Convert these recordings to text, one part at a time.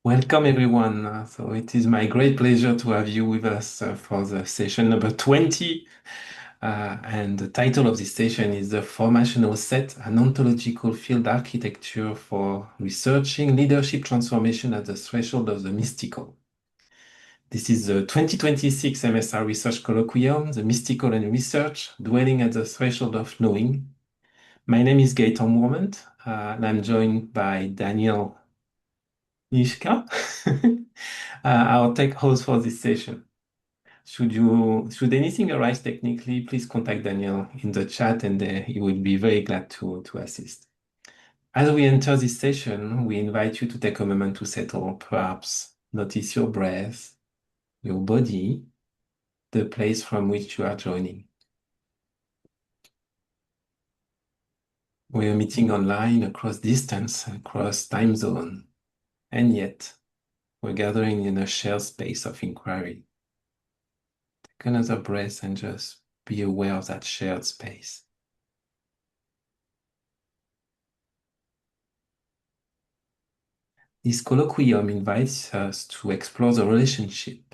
Welcome everyone. So it is my great pleasure to have you with us for the session number 20. And the title of this session is the Formational Set, an ontological field architecture for researching leadership transformation at the threshold of the mystical. This is the 2026 MSR Research Colloquium, the mystical and research, dwelling at the threshold of knowing. My name is Gaëtan Mourment, and I'm joined by Daniel Ishka, our tech host for this session. Should anything arise technically, please contact Daniel in the chat and he will be very glad to assist. As we enter this session, we invite you to take a moment to settle, perhaps notice your breath, your body, the place from which you are joining. We are meeting online across distance, across time zone, and yet we're gathering in a shared space of inquiry. Take another breath and just be aware of that shared space. This colloquium invites us to explore the relationship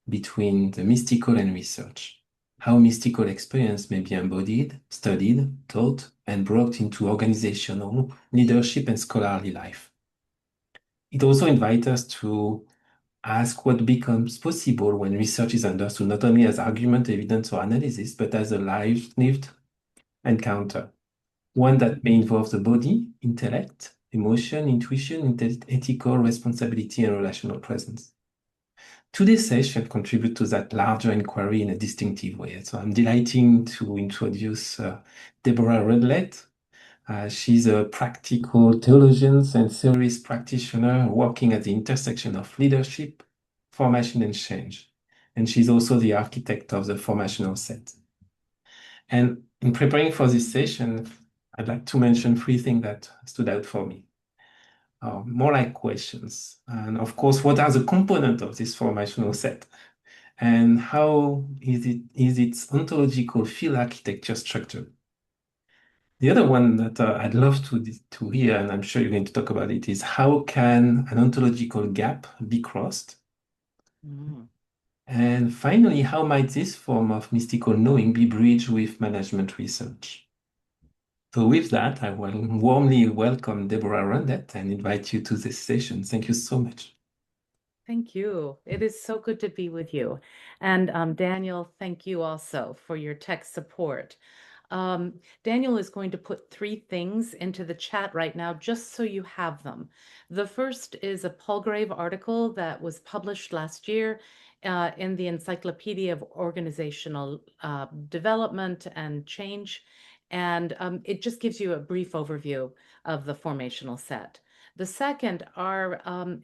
between the mystical and research, how mystical experience may be embodied, studied, taught, and brought into organizational, leadership, and scholarly life. It also invites us to ask what becomes possible when research is understood not only as argument, evidence, or analysis, but as a lived encounter, one that may involve the body, intellect, emotion, intuition, ethical responsibility, and relational presence. Today's session contributes to that larger inquiry in a distinctive way. So I'm delighted to introduce Deborah Rundlett. She's a practical theologian and theorist practitioner working at the intersection of leadership, formation, and change. And she's also the architect of the Formational Set. And in preparing for this session, I'd like to mention three things that stood out for me. More like questions. And of course, what are the components of this formational set? And how is its ontological field architecture structured? The other one that I'd love to hear, and I'm sure you're going to talk about it, is how can an ontological gap be crossed? Mm. And finally, how might this form of mystical knowing be bridged with management research? So with that, I will warmly welcome Deborah Rundlett and invite you to this session. Thank you so much. Thank you. It is so good to be with you. And Daniel, thank you also for your tech support. Daniel is going to put three things into the chat right now, just so you have them. The first is a Palgrave article that was published last year in the Encyclopedia of Organizational Development and Change. And it just gives you a brief overview of the formational set. The second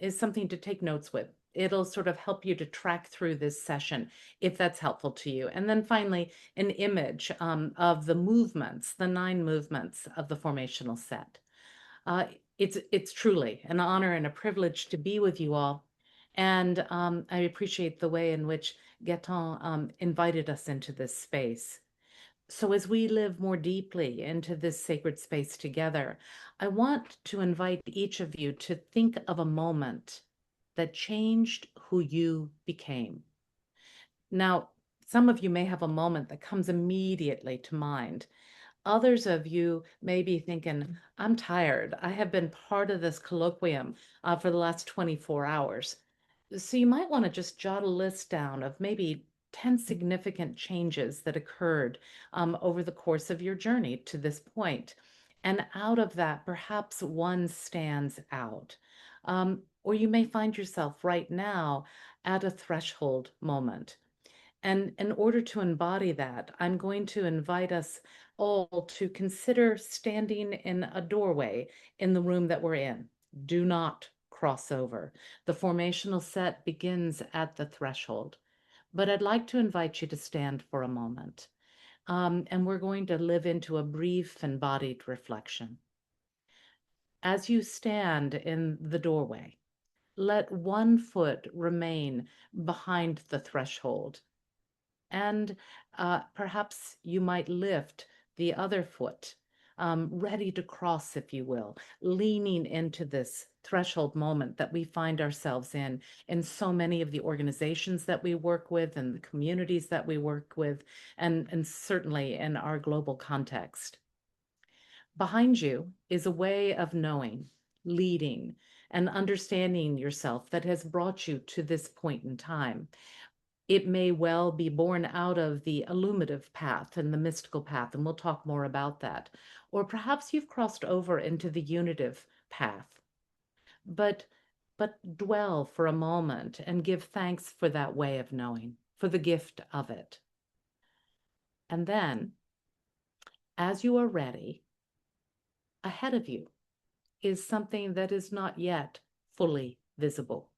is something to take notes with. It'll sort of help you to track through this session if that's helpful to you. And then finally, an image of the movements, the 9 movements of the formational set. It's truly an honor and a privilege to be with you all. And I appreciate the way in which Gaëtan invited us into this space. So as we live more deeply into this sacred space together, I want to invite each of you to think of a moment that changed who you became. Now, some of you may have a moment that comes immediately to mind. Others of you may be thinking, I'm tired. I have been part of this colloquium for the last 24 hours. So you might want to just jot a list down of maybe 10 significant changes that occurred over the course of your journey to this point. And out of that, perhaps one stands out. Or you may find yourself right now at a threshold moment. And in order to embody that, I'm going to invite us all to consider standing in a doorway in the room that we're in. Do not cross over. The formational set begins at the threshold. But I'd like to invite you to stand for a moment. And we're going to live into a brief embodied reflection. As you stand in the doorway, let one foot remain behind the threshold. And perhaps you might lift the other foot ready to cross, if you will, leaning into this threshold moment that we find ourselves in so many of the organizations that we work with and the communities that we work with, and certainly in our global context. Behind you is a way of knowing, leading, and understanding yourself that has brought you to this point in time. It may well be born out of the illuminative path and the mystical path, and we'll talk more about that. Or perhaps you've crossed over into the unitive path. But dwell for a moment and give thanks for that way of knowing, for the gift of it. And then, as you are ready, ahead of you is something that is not yet fully visible.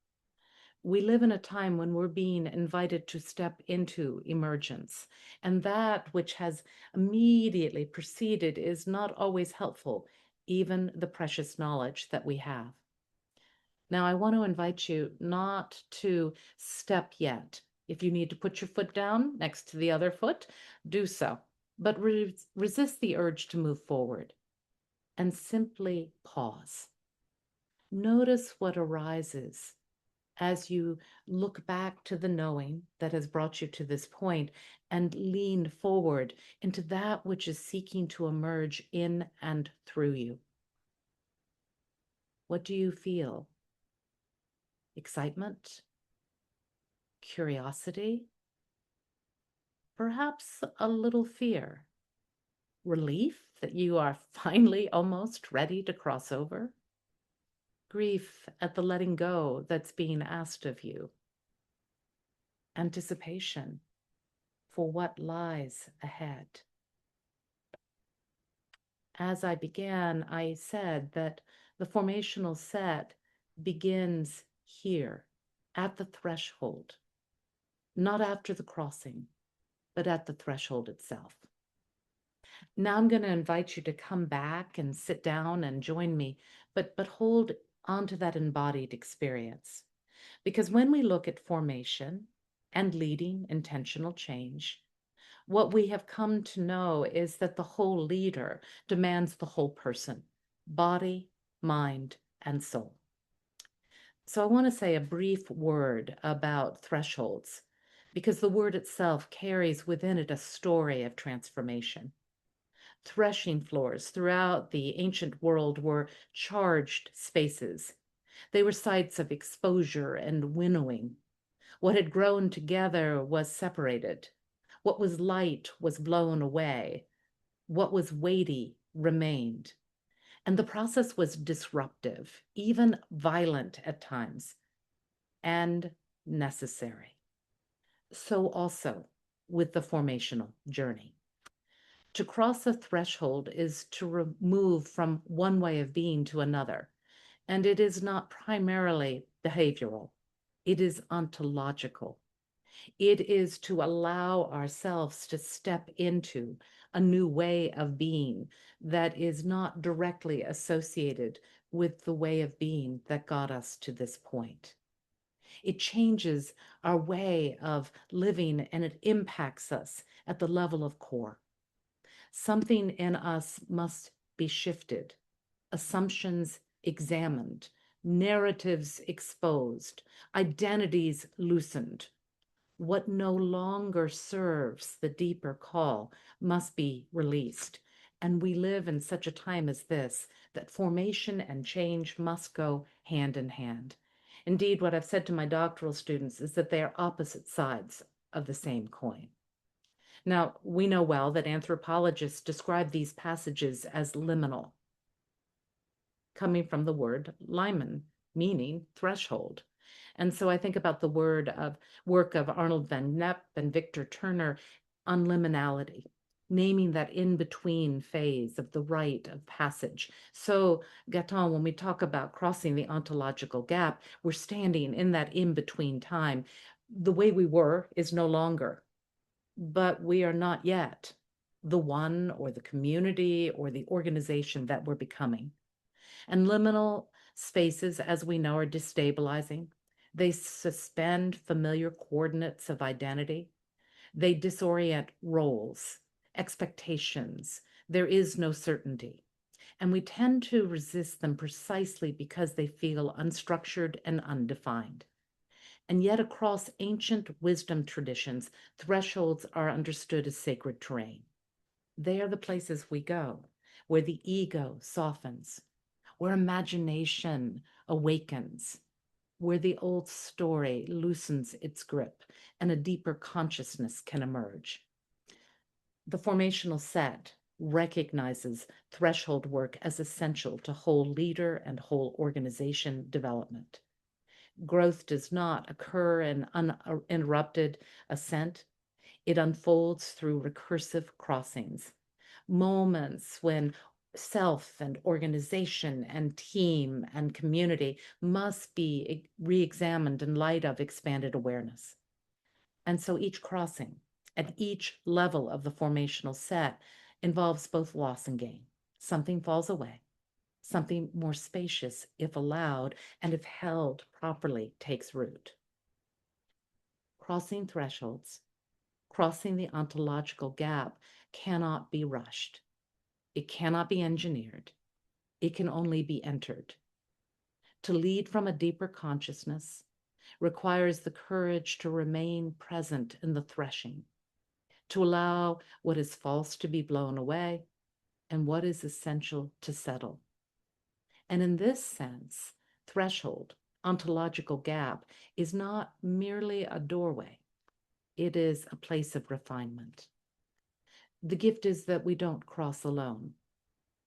We live in a time when we're being invited to step into emergence, and that which has immediately preceded is not always helpful, even the precious knowledge that we have. Now, I want to invite you not to step yet. If you need to put your foot down next to the other foot, do so, but resist the urge to move forward and simply pause. Notice what arises as you look back to the knowing that has brought you to this point and lean forward into that which is seeking to emerge in and through you. What do you feel? Excitement? Curiosity? Perhaps a little fear? Relief that you are finally almost ready to cross over? Grief at the letting go that's being asked of you? Anticipation for what lies ahead? As I began, I said that the formational set begins here at the threshold, not after the crossing, but at the threshold itself. Now I'm going to invite you to come back and sit down and join me, but hold on to that embodied experience. Because when we look at formation and leading intentional change, what we have come to know is that the whole leader demands the whole person, body, mind, and soul. So I want to say a brief word about thresholds, because the word itself carries within it a story of transformation. Threshing floors throughout the ancient world were charged spaces. They were sites of exposure and winnowing. What had grown together was separated. What was light was blown away. What was weighty remained. And the process was disruptive, even violent at times, and necessary. So also with the formational journey. To cross a threshold is to move from one way of being to another. And it is not primarily behavioral. It is ontological. It is to allow ourselves to step into a new way of being that is not directly associated with the way of being that got us to this point. It changes our way of living and it impacts us at the level of core. Something in us must be shifted, assumptions examined, narratives exposed, identities loosened. What no longer serves the deeper call must be released. And we live in such a time as this that formation and change must go hand in hand. Indeed, what I've said to my doctoral students is that they are opposite sides of the same coin. Now, we know well that anthropologists describe these passages as liminal, coming from the word limen, meaning threshold. And so I think about the work of Arnold van Nepp and Victor Turner on liminality, naming that in-between phase of the rite of passage. So Gaetan, when we talk about crossing the ontological gap, we're standing in that in-between time. The way we were is no longer, but we are not yet the one or the community or the organization that we're becoming. And liminal spaces, as we know, are destabilizing. They suspend familiar coordinates of identity. They disorient roles, expectations, There is no certainty. And we tend to resist them precisely because they feel unstructured and undefined. And yet, across ancient wisdom traditions, thresholds are understood as sacred terrain. They are the places we go, where the ego softens, where imagination awakens, where the old story loosens its grip and a deeper consciousness can emerge. The formational set recognizes threshold work as essential to whole leader and whole organization development. Growth does not occur in uninterrupted ascent. It unfolds through recursive crossings, moments when self and organization and team and community must be re-examined in light of expanded awareness. And so each crossing at each level of the formational set involves both loss and gain. Something falls away. Something more spacious, if allowed, and if held properly, takes root. Crossing thresholds, crossing the ontological gap cannot be rushed. It cannot be engineered. It can only be entered. To lead from a deeper consciousness requires the courage to remain present in the threshing, to allow what is false to be blown away and what is essential to settle. And in this sense, threshold, ontological gap, is not merely a doorway. It is a place of refinement. The gift is that we don't cross alone.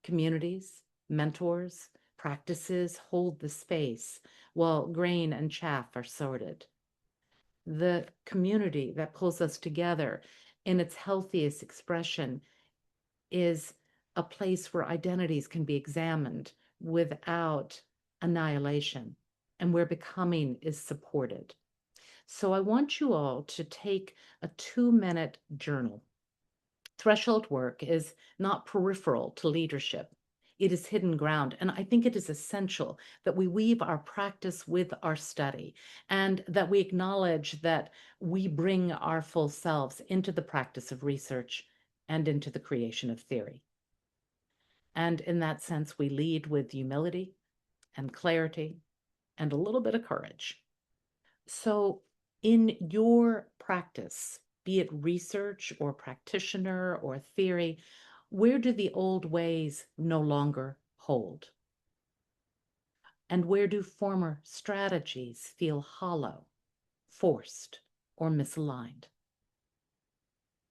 Communities, mentors, practices hold the space while grain and chaff are sorted. The community that pulls us together in its healthiest expression is a place where identities can be examined without annihilation and where becoming is supported. So I want you all to take a 2-minute journal. Threshold work is not peripheral to leadership. It is hidden ground. And I think it is essential that we weave our practice with our study and that we acknowledge that we bring our full selves into the practice of research and into the creation of theory. And in that sense, we lead with humility and clarity and a little bit of courage. So in your practice, be it research or practitioner or theory, where do the old ways no longer hold? And where do former strategies feel hollow, forced, or misaligned?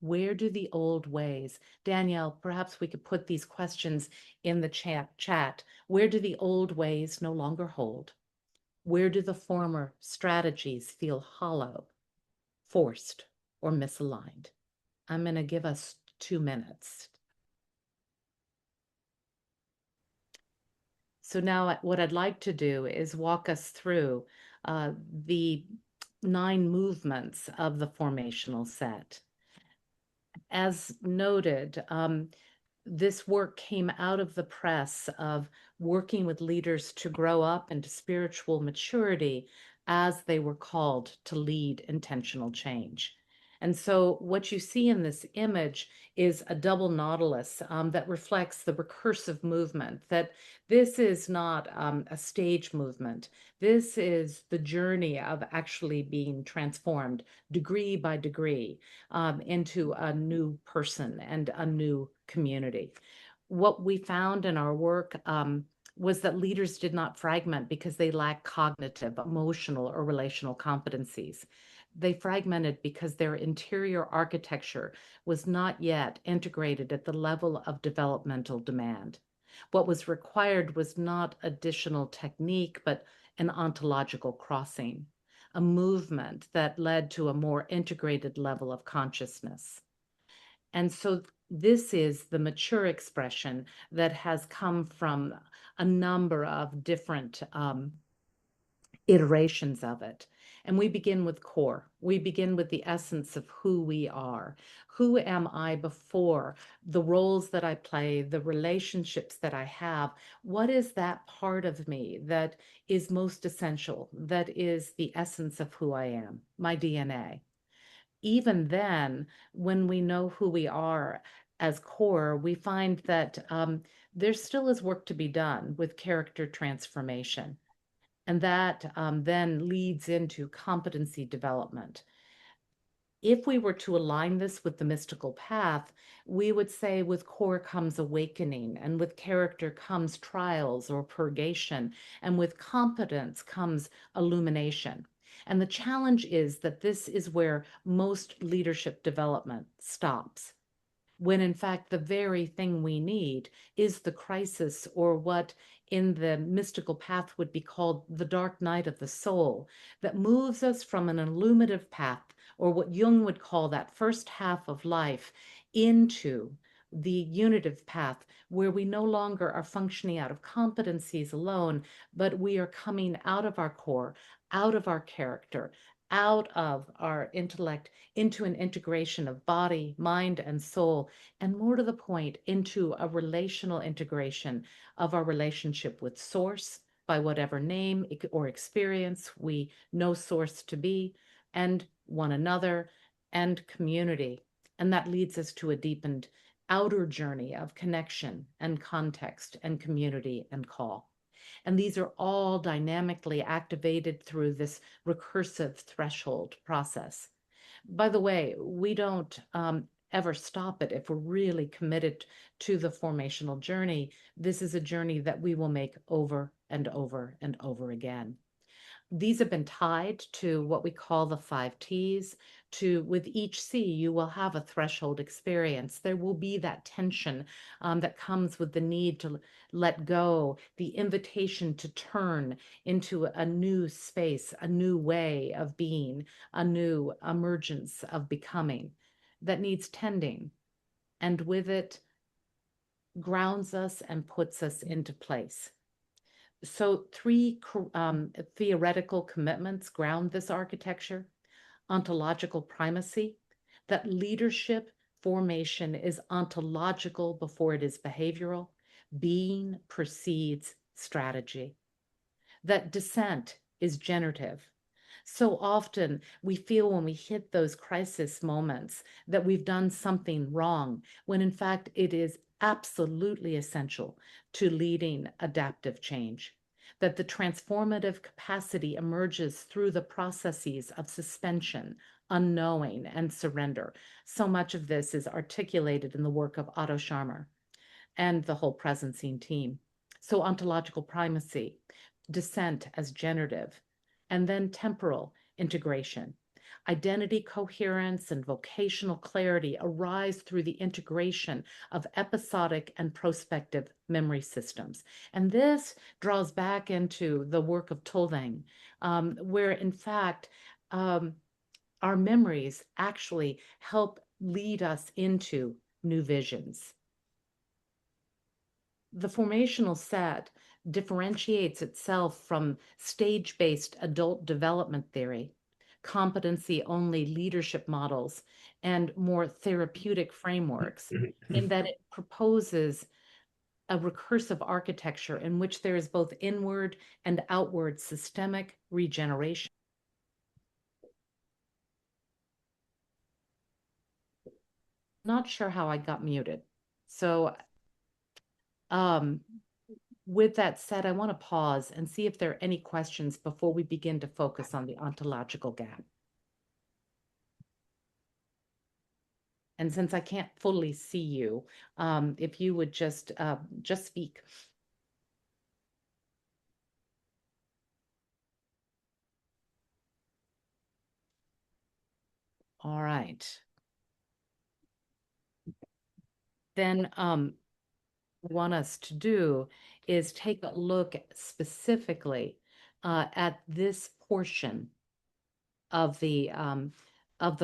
Where do the old ways, Danielle, perhaps we could put these questions in the chat. Where do the old ways no longer hold? Where do the former strategies feel hollow, forced, or misaligned? I'm going to give us 2 minutes. So now what I'd like to do is walk us through the 9 movements of the formational set. As noted, this work came out of the press of working with leaders to grow up into spiritual maturity as they were called to lead intentional change. And so what you see in this image is a double nautilus that reflects the recursive movement, that this is not a stage movement. This is the journey of actually being transformed degree by degree into a new person and a new community. What we found in our work was that leaders did not fragment because they lacked cognitive, emotional, or relational competencies. They fragmented because their interior architecture was not yet integrated at the level of developmental demand. What was required was not additional technique, but an ontological crossing, a movement that led to a more integrated level of consciousness. And so this is the mature expression that has come from a number of different iterations of it. And we begin with core. We begin with the essence of who we are. Who am I before the roles that I play, the relationships that I have? What is that part of me that is most essential, that is the essence of who I am, my DNA? Even then, when we know who we are, as core, we find that there still is work to be done with character transformation. And that then leads into competency development. If we were to align this with the mystical path, we would say with core comes awakening, and with character comes trials or purgation, and with competence comes illumination. And the challenge is that this is where most leadership development stops, when in fact the very thing we need is the crisis, or what in the mystical path would be called the dark night of the soul, that moves us from an illuminative path, or what Jung would call that first half of life, into the unitive path, where we no longer are functioning out of competencies alone, but we are coming out of our core, out of our character, out of our intellect, into an integration of body, mind, and soul, and more to the point, into a relational integration of our relationship with source, by whatever name or experience we know source to be, and one another, and community. And that leads us to a deepened outer journey of connection and context and community and call. And these are all dynamically activated through this recursive threshold process. By the way, we don't ever stop it if we're really committed to the formational journey. This is a journey that we will make over and over and over again. These have been tied to what we call the 5 T's. With each C, you will have a threshold experience. There will be that tension that comes with the need to let go, the invitation to turn into a new space, a new way of being, a new emergence of becoming that needs tending. And with it, grounds us and puts us into place. So 3 theoretical commitments ground this architecture: ontological primacy, that leadership formation is ontological before it is behavioral. Being precedes strategy. That dissent is generative. So often we feel when we hit those crisis moments that we've done something wrong, when in fact it is absolutely essential to leading adaptive change, that the transformative capacity emerges through the processes of suspension, unknowing, and surrender. So much of this is articulated in the work of Otto Scharmer and the whole Presencing team. So ontological primacy, dissent as generative, and then temporal integration. Identity coherence and vocational clarity arise through the integration of episodic and prospective memory systems. And this draws back into the work of Tolvang, where in fact, our memories actually help lead us into new visions. The formational set differentiates itself from stage-based adult development theory, competency-only leadership models, and more therapeutic frameworks, in that it proposes a recursive architecture in which there is both inward and outward systemic regeneration. Not sure how I got muted. So with that said, I want to pause and see if there are any questions before we begin to focus on the ontological gap. And since I can't fully see you, if you would just speak. All right. Then want us to do is take a look specifically at this portion of the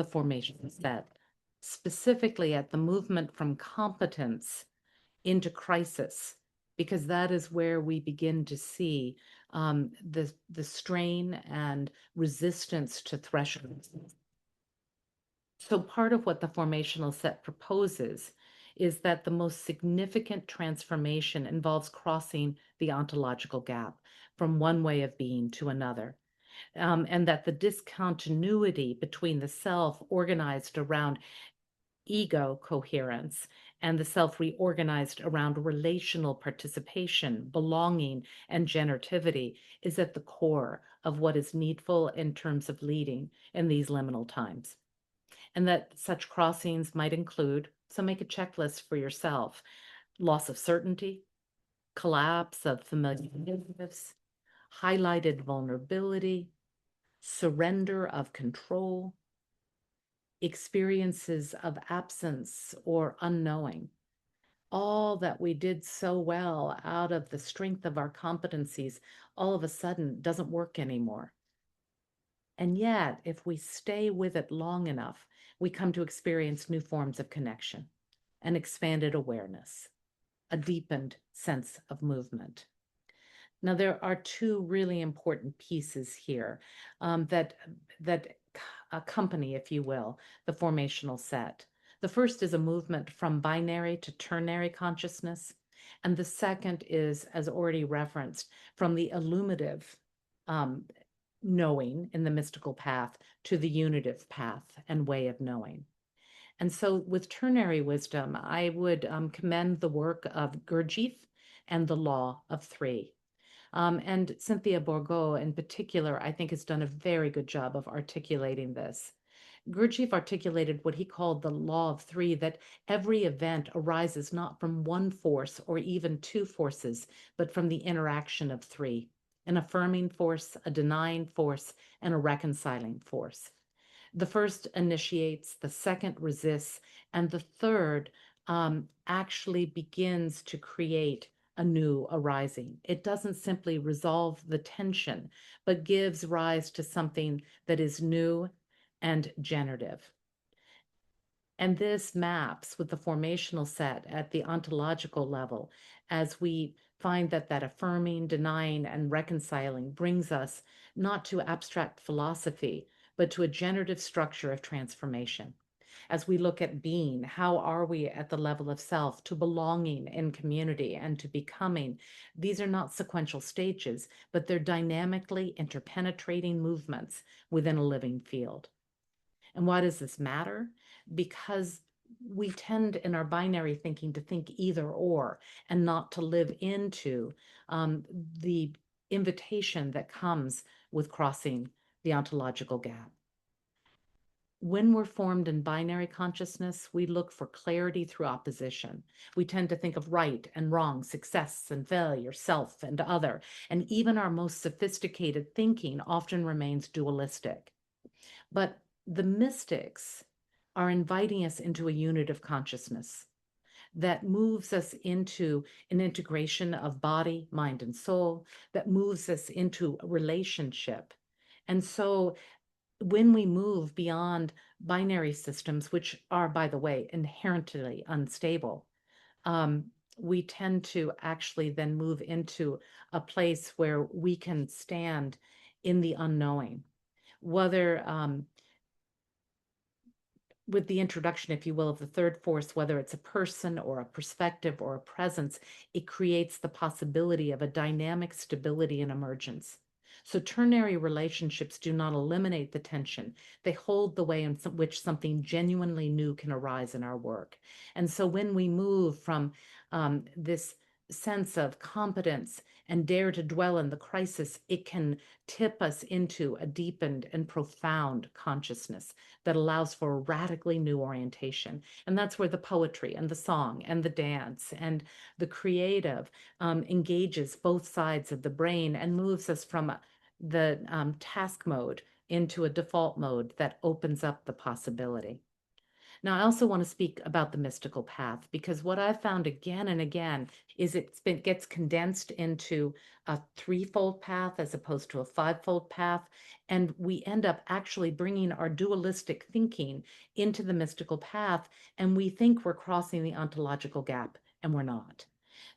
formation set, specifically at the movement from competence into crisis, because that is where we begin to see the strain and resistance to thresholds. So part of what the formational set proposes is that the most significant transformation involves crossing the ontological gap from one way of being to another. And that the discontinuity between the self organized around ego coherence and the self reorganized around relational participation, belonging, and generativity is at the core of what is needful in terms of leading in these liminal times. And that such crossings might include, so make a checklist for yourself: loss of certainty, collapse of familiar narratives, highlighted vulnerability, surrender of control, experiences of absence or unknowing. All that we did so well out of the strength of our competencies all of a sudden doesn't work anymore. And yet, if we stay with it long enough, we come to experience new forms of connection, an expanded awareness, a deepened sense of movement. Now, there are two really important pieces here that accompany, if you will, the formational set. The first is a movement from binary to ternary consciousness, and the second is, as already referenced, from the illuminative knowing in the mystical path to the unitive path and way of knowing. And so with ternary wisdom, I would commend the work of Gurdjieff and the Law of Three. And Cynthia Bourgeault in particular, I think, has done a very good job of articulating this. Gurdjieff articulated what he called the law of three, that every event arises not from one force or even two forces, but from the interaction of three: an affirming force, a denying force, and a reconciling force. The first initiates, the second resists, and the third actually begins to create a new arising. It doesn't simply resolve the tension, but gives rise to something that is new and generative. And this maps with the formational set at the ontological level, as we find that affirming, denying, and reconciling brings us not to abstract philosophy, but to a generative structure of transformation. As we look at being, how are we at the level of self, to belonging in community, and to becoming? These are not sequential stages, but they're dynamically interpenetrating movements within a living field. And why does this matter? Because we tend in our binary thinking to think either or, and not to live into the invitation that comes with crossing the ontological gap. When we're formed in binary consciousness, we look for clarity through opposition. We tend to think of right and wrong, success and failure, self and other, and even our most sophisticated thinking often remains dualistic. But the mystics are inviting us into a unitive consciousness that moves us into an integration of body, mind, and soul, that moves us into a relationship. And so when we move beyond binary systems, which are, by the way, inherently unstable, we tend to actually then move into a place where we can stand in the unknowing. Whether with the introduction, if you will, of the third force, whether it's a person or a perspective or a presence, it creates the possibility of a dynamic stability and emergence. So ternary relationships do not eliminate the tension. They hold the way in which something genuinely new can arise in our work. And so when we move from this sense of competence and dare to dwell in the crisis, it can tip us into a deepened and profound consciousness that allows for a radically new orientation. And that's where the poetry and the song and the dance and the creative engages both sides of the brain and moves us from the task mode into a default mode that opens up the possibility. Now, I also want to speak about the mystical path, because what I've found again and again is it gets condensed into a threefold path as opposed to a fivefold path. And we end up actually bringing our dualistic thinking into the mystical path, and we think we're crossing the ontological gap, and we're not.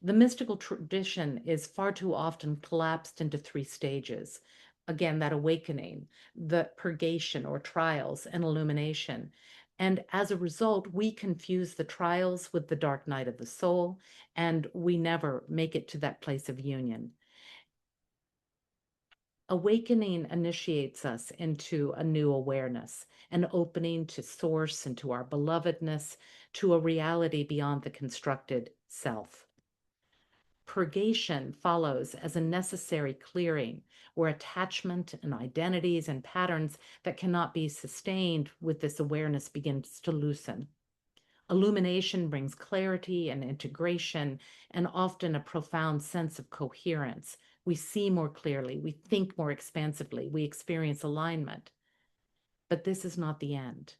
The mystical tradition is far too often collapsed into three stages. Again, that awakening, the purgation or trials, and illumination. And as a result, we confuse the trials with the dark night of the soul, and we never make it to that place of union. Awakening initiates us into a new awareness, an opening to source and to our belovedness, to a reality beyond the constructed self. Purgation follows as a necessary clearing where attachment and identities and patterns that cannot be sustained with this awareness begins to loosen. Illumination brings clarity and integration and often a profound sense of coherence. We see more clearly, we think more expansively, we experience alignment. But this is not the end.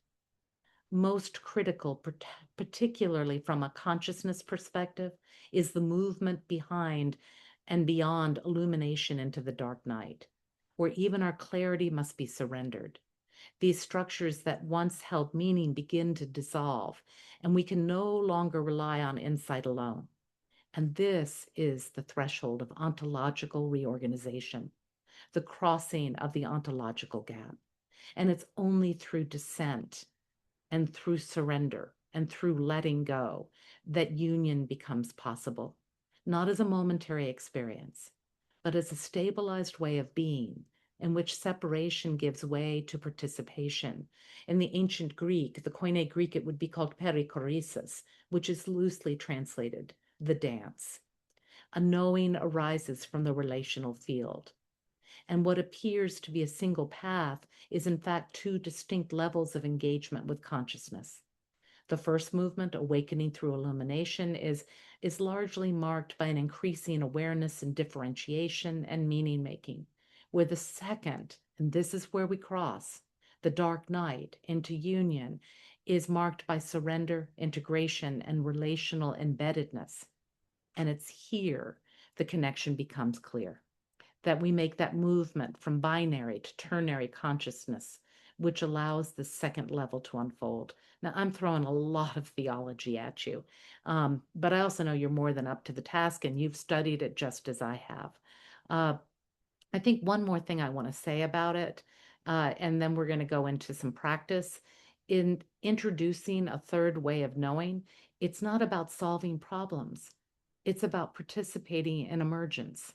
Most critical, particularly from a consciousness perspective, is the movement behind and beyond illumination into the dark night, where even our clarity must be surrendered. These structures that once held meaning begin to dissolve, and we can no longer rely on insight alone. And this is the threshold of ontological reorganization, the crossing of the ontological gap. And it's only through descent and through surrender and through letting go that union becomes possible, not as a momentary experience, but as a stabilized way of being in which separation gives way to participation. In the ancient Greek, the Koine Greek, it would be called perikoresis, which is loosely translated, the dance. A knowing arises from the relational field. And what appears to be a single path is in fact two distinct levels of engagement with consciousness. The first movement, awakening through illumination, is largely marked by an increasing awareness and differentiation and meaning making, where the second, and this is where we cross, the dark night into union, is marked by surrender, integration, and relational embeddedness. And it's here the connection becomes clear, that we make that movement from binary to ternary consciousness, which allows the second level to unfold. Now, I'm throwing a lot of theology at you, but I also know you're more than up to the task and you've studied it just as I have. I think one more thing I want to say about it, and then we're going to go into some practice. In introducing a third way of knowing, it's not about solving problems. It's about participating in emergence.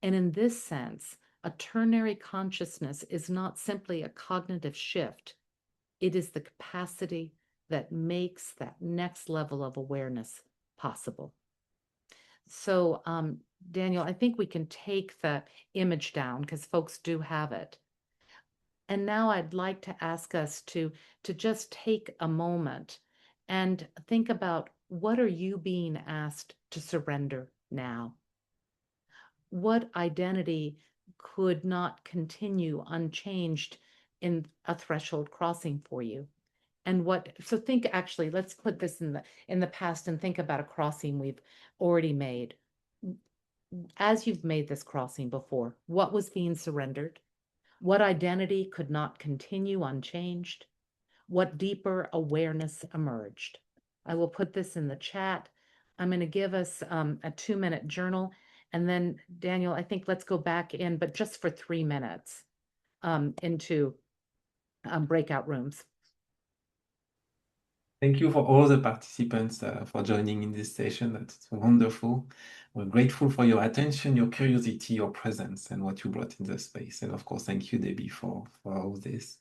And in this sense, a ternary consciousness is not simply a cognitive shift. It is the capacity that makes that next level of awareness possible. So, Daniel, I think we can take the image down because folks do have it. And now I'd like to ask us to just take a moment and think about, what are you being asked to surrender now? What identity could not continue unchanged in a threshold crossing for you? And so think, actually, let's put this in the past and think about a crossing we've already made. As you've made this crossing before, what was being surrendered? What identity could not continue unchanged? What deeper awareness emerged? I will put this in the chat. I'm going to give us a 2-minute journal. And then, Daniel, I think let's go back in, but just for 3 minutes, into breakout rooms. Thank you for all the participants for joining in this session. That's wonderful. We're grateful for your attention, your curiosity, your presence, and what you brought in the space. And of course, thank you, Debbie, for all this.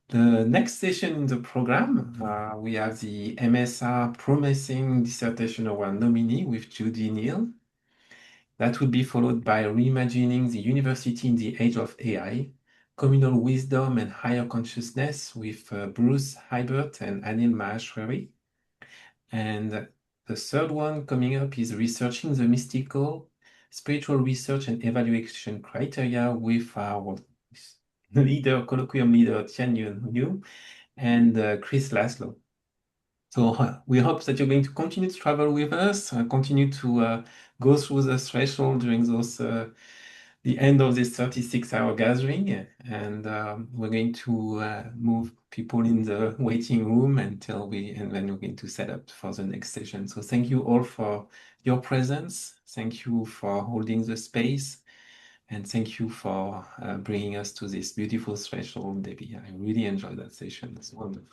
The next session in the program, we have the MSR Promising Dissertation Award nominee with Judy Neal. That would be followed by Reimagining the University in the Age of AI, Communal Wisdom and Higher Consciousness with Bruce Hibert and Anil Maheshwari. And the third one coming up is Researching the Mystical, Spiritual Research and Evaluation Criteria with our colloquium leader, Tianyun Yu, and Chris Laszlo. So we hope that you're going to continue to travel with us, continue to go through the threshold during the end of this 36-hour gathering, and we're going to move people in the waiting room and then we're going to set up for the next session. So thank you all for your presence. Thank you for holding the space. And thank you for bringing us to this beautiful threshold, Debbie. I really enjoyed that session. It's wonderful.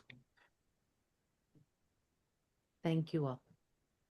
Thank you all.